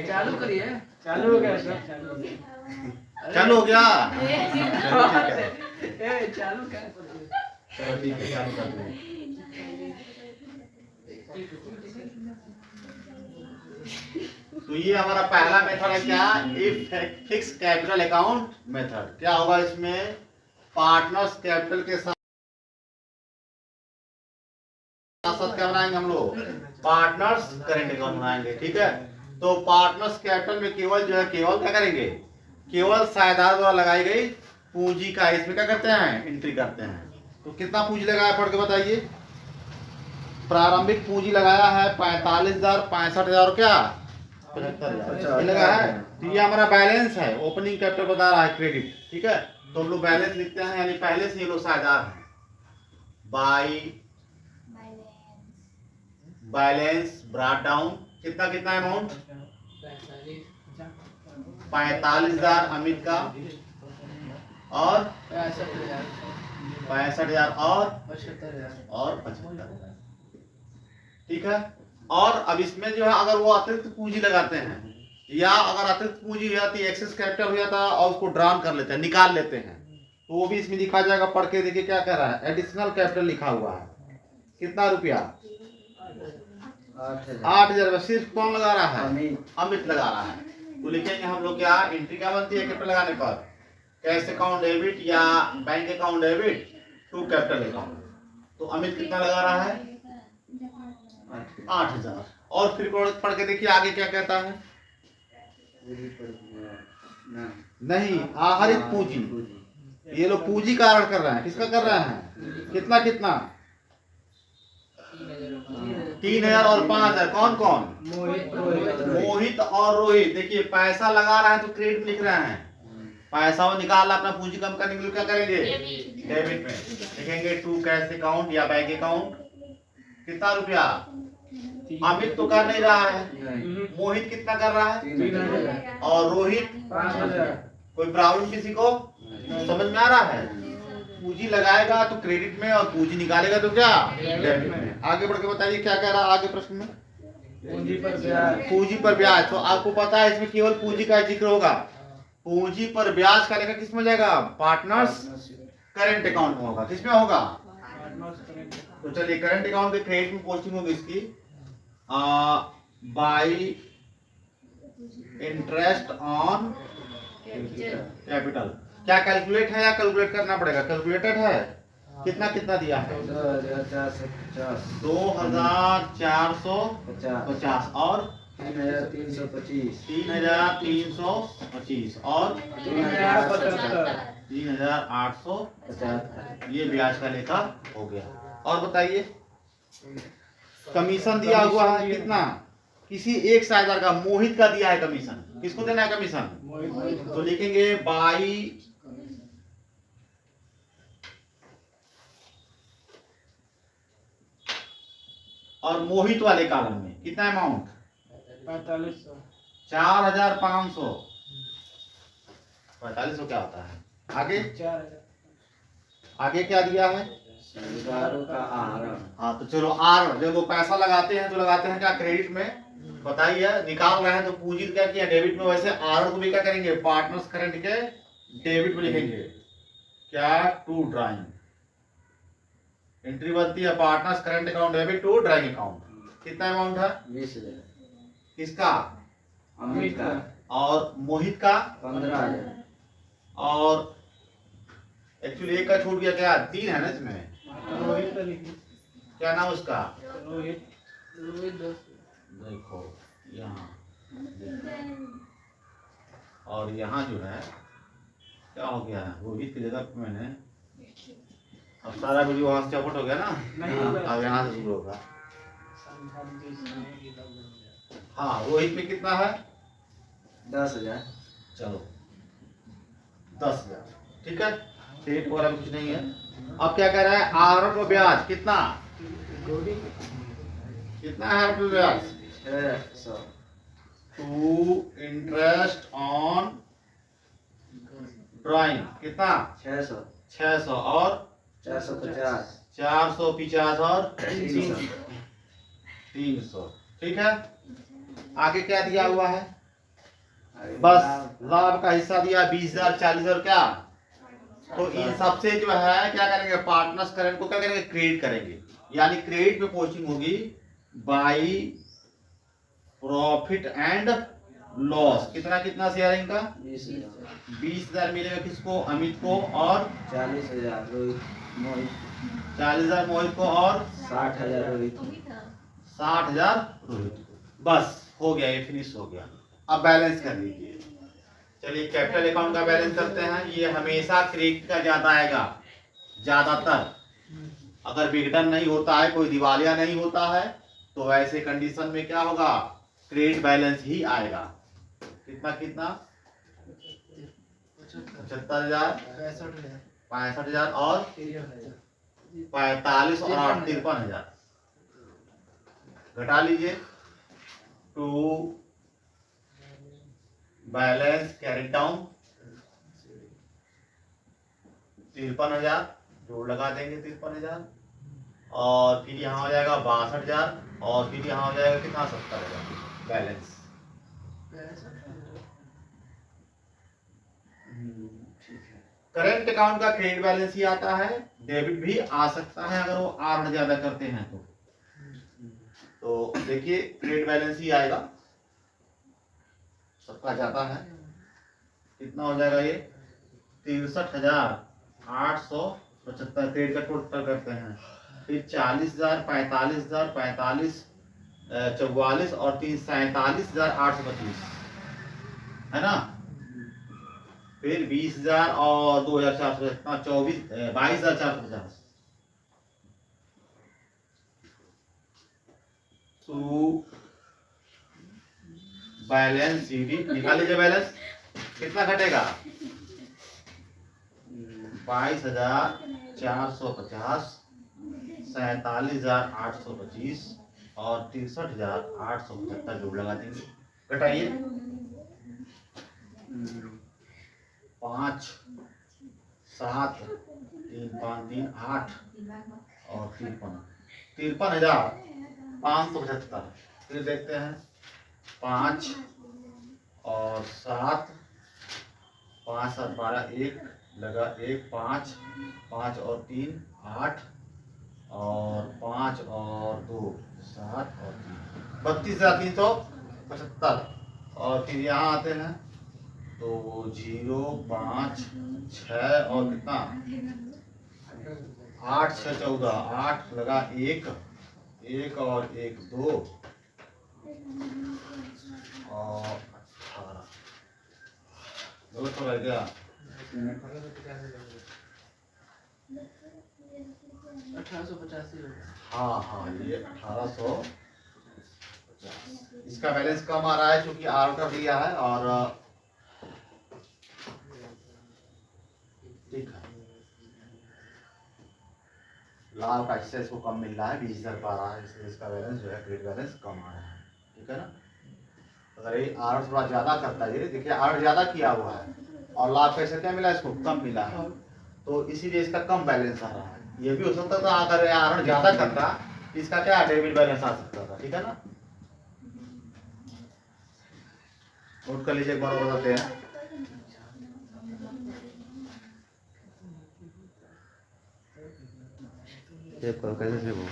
चालू करिए। चालू हो गया सर, चालू हो गया। चालू क्या? चलो ठीक है, चालू कर दो। तो ये हमारा पहला मेथड है क्या, if fix capital account method. क्या होगा इसमें, पार्टनर्स कैपिटल के साथ साथ क्या बनाएंगे हम लोग, पार्टनर्स करेंट अकाउंट बनाएंगे। ठीक है, तो पार्टनर्स कैपिटल में केवल जो है, केवल क्या करेंगे, केवल साझेदार द्वारा लगाई गई पूंजी का इसमें क्या करते हैं, एंट्री करते हैं। तो कितना पूंजी लगाया पढ़ के बताइए। प्रारंभिक पूंजी लगाया है 45,000, 65,000 क्या 75,000 लगा है। तो ये हमारा बैलेंस है, ओपनिंग कैपिटल बता रहा है क्रेडिट। ठीक है, तो हम लोग बैलेंस लिखते हैं, यानी पहले से ये लोग साझेदार हैं। बाई बैलेंस ब्रॉट डाउन, कितना कितना अमाउंट, 45,000 अमित का और 65,000 और 75,000। ठीक है, और अब इसमें जो है अगर वो अतिरिक्त पूंजी लगाते हैं, या अगर अतिरिक्त पूंजी हो जाती है, एक्सेस कैपिटल हो जाता है और उसको ड्रॉन कर लेते हैं, निकाल लेते हैं, तो वो भी इसमें लिखा जाएगा। पढ़ के देखिए क्या कह रहा है, एडिशनल कैपिटल लिखा हुआ है। कितना रुपया, 8,000। सिर्फ कौन लगा रहा है, अमित लगा रहा है। तो लिखेंगे हम लोग क्या, एंट्री क्या बनती है कैपिटल लगाने पर, कैश अकाउंट डेबिट या bank account debit to capital account. तो अमित कितना लगा रहा है, 8,000। और फिर पढ़ के देखिए आगे क्या कहता है, नहीं आहरित पूंजी। ये लोग पूंजी कारण कर रहे हैं, किसका कर रहे हैं, कितना कितना, 3,000 और 5,000। कौन कौन, मोहित और रोहित। देखिए पैसा लगा रहा है तो क्रेडिट लिख रहे हैं, पैसा वो निकाल रहा अपना पूंजी कम करने के लिए, क्या करेंगे, डेबिट में लिखेंगे टू कैश अकाउंट या बैंक अकाउंट। कितना रुपया, अमित तो कर नहीं रहा है, मोहित कितना कर रहा है और रोहित 5,000। कोई प्रॉब्लम किसी को, समझ में आ रहा है। पूंजी लगाएगा तो क्रेडिट में और पूंजी निकालेगा तो क्या, डेबिट में। आगे बढ़ के बताइए क्या कह रहा है आगे प्रश्न में, पूंजी पर ब्याज। पूंजी पर ब्याज। तो आपको पता है इसमें केवल पूंजी का जिक्र होगा, पूंजी पर ब्याज का लेखा किस में जाएगा, पार्टनर्स करेंट अकाउंट में होगा। किसमें होगा, तो चलिए करंट अकाउंट के क्रेडिट में पोस्टिंग होगी इसकी, बाई इंटरेस्ट ऑन कैपिटल। क्या कैलकुलेट है या कैलकुलेट करना पड़ेगा, कैलकुलेटेड है। कितना कितना दिया है, 2,450 और 3,325 और 3,850। ये ब्याज का लेखा हो गया। और बताइए, कमीशन दिया हुआ है कितना, किसी एक साझेदार का, मोहित का दिया है कमीशन। किसको देना है कमीशन, तो लिखेंगे बाई और मोहित वाले कॉलम में कितना अमाउंट, 4500। 4,500। 4500 क्या होता है, आगे 4,000। आगे क्या दिया है, हाँ तो चलो आर, जब वो पैसा लगाते हैं तो लगाते हैं क्या, क्रेडिट में। बताइए निकाल रहे हैं तो पूंजी क्या किया, डेबिट में। वैसे आर को भी क्या करेंगे, पार्टनर्स करंट के डेबिट में लिखेंगे। क्या, टू ड्राइंग। एंट्री बनती है partners current account debit to drawing account. कितना अमाउंट है, 20,000। किसका, अमित का। और मोहित का 15,000। और एक्चुअली एक का छूट गया, क्या 3 है ना इसमें, रोहित का लिखिए। क्या नाम उसका, रोहित। देखो यहाँ, और यहाँ जो है क्या हो गया है, रोहित की जगह पे मैंने, अब सारा वीडियो वहां से चौपट हो गया ना, अब यहाँ से शुरू होगा। हाँ रोहित में कितना है, 10,000। चलो 10,000। ठीक है, सेट वाला कुछ नहीं है। अब क्या कह रहा है, आहरण और ब्याज कितना, कितना है आहरण और ब्याज, 600। टू इंटरेस्ट ऑन ड्राइंग कितना, 600। 600 और 450। 450 और 300। 300। ठीक है, आगे क्या दिया हुआ है? बस लाभ का हिस्सा दिया 20,000 40,000 क्या। तो इन सबसे जो है क्या करेंगे, पार्टनर्स करेंट को क्या करेंगे, क्रेडिट करेंगे। यानी क्रेडिट पे पोस्टिंग होगी बाई प्रॉफिट एंड लॉस। कितना कितना शेयरिंग का? 20,000 20,000 मिलेगा किसको? अमित को। और 40,000 रोहित मोहित 40,000 मोहित को। और 60,000 रोहित 60,000 रोहित। बस हो गया, ये फिनिश हो गया। अब बैलेंस कर लीजिए। चलिए कैपिटल अकाउंट का बैलेंस करते हैं। ये हमेशा क्रेडिट का ज्यादा आएगा, ज्यादातर। अगर बिगडन नहीं होता है, कोई दिवालिया नहीं होता है, तो ऐसे कंडीशन में क्या होगा, क्रेडिट बैलेंस ही आएगा। कितना कितना? 75,000 65,000 और 45 और 8 53,000 घटा लीजिए। टू बैलेंस कैरी डाउन 53,000 जोड़ लगा देंगे 53,000 और फिर यहाँ हो जाएगा 62,000 और फिर यहाँ हो जाएगा कितना 70,000 बैलेंस। करेंट अकाउंट का क्रेडिट बैलेंस ही आता है, डेबिट भी आ सकता है अगर वो आर ज्यादा करते हैं तो देखिए क्रेडिट बैलेंस ही आएगा, सबका जाता है। कितना हो जाएगा ये? 63,875 क्रेडिट का टोटल करते हैं। फिर 40,000 45,000 45 44 और 47,825 है ना। फिर 20,000 और 2,400 इतना 22,450। तो बैलेंस सीडी निकाल लीजिए। बैलेंस कितना घटेगा? 22,450 47,825 और 63,875 जोड़ लगा देंगे। घटाइए 5 7 3 5 3 8 और 53,575। फिर देखते हैं 5 और 7 5 7 12 1 लगा 1 5 5 और 3 8 और 5 और 2 7 और 3 32,375। और फिर यहाँ आते हैं तो 0 5 6 और कितना 8 6 14 8 लगा 1 1 और 1 2 और 18 गलत हो रहा है क्या? 1885 होगा। हाँ हाँ ये 1850। इसका बैलेंस कम आ रहा है क्योंकि आर्डर दिया है और ठीक है लाभ का हिस्सा इसको कम मिल रहा है 20,000 पा रहा है, इसलिए इसका बैलेंस जो है क्रेडिट बैलेंस कम आ रहा है। ठीक है ना। अगर ये आर्डर थोड़ा ज्यादा करता है, ये देखिए आर्डर ज्यादा किया हुआ है और लाभ कैसे क्या मिला, इसको कम मिला है, तो इसीलिए इसका कम बैलेंस आ रहा है। ये भी हो सकता था अगर आर्डर ज्यादा करता इसका क्या डेबिट बैलेंस आ सकता था। ठीक है ना। नोट कर लीजिए, एक बार बताते हैं। कैसे सेव हो?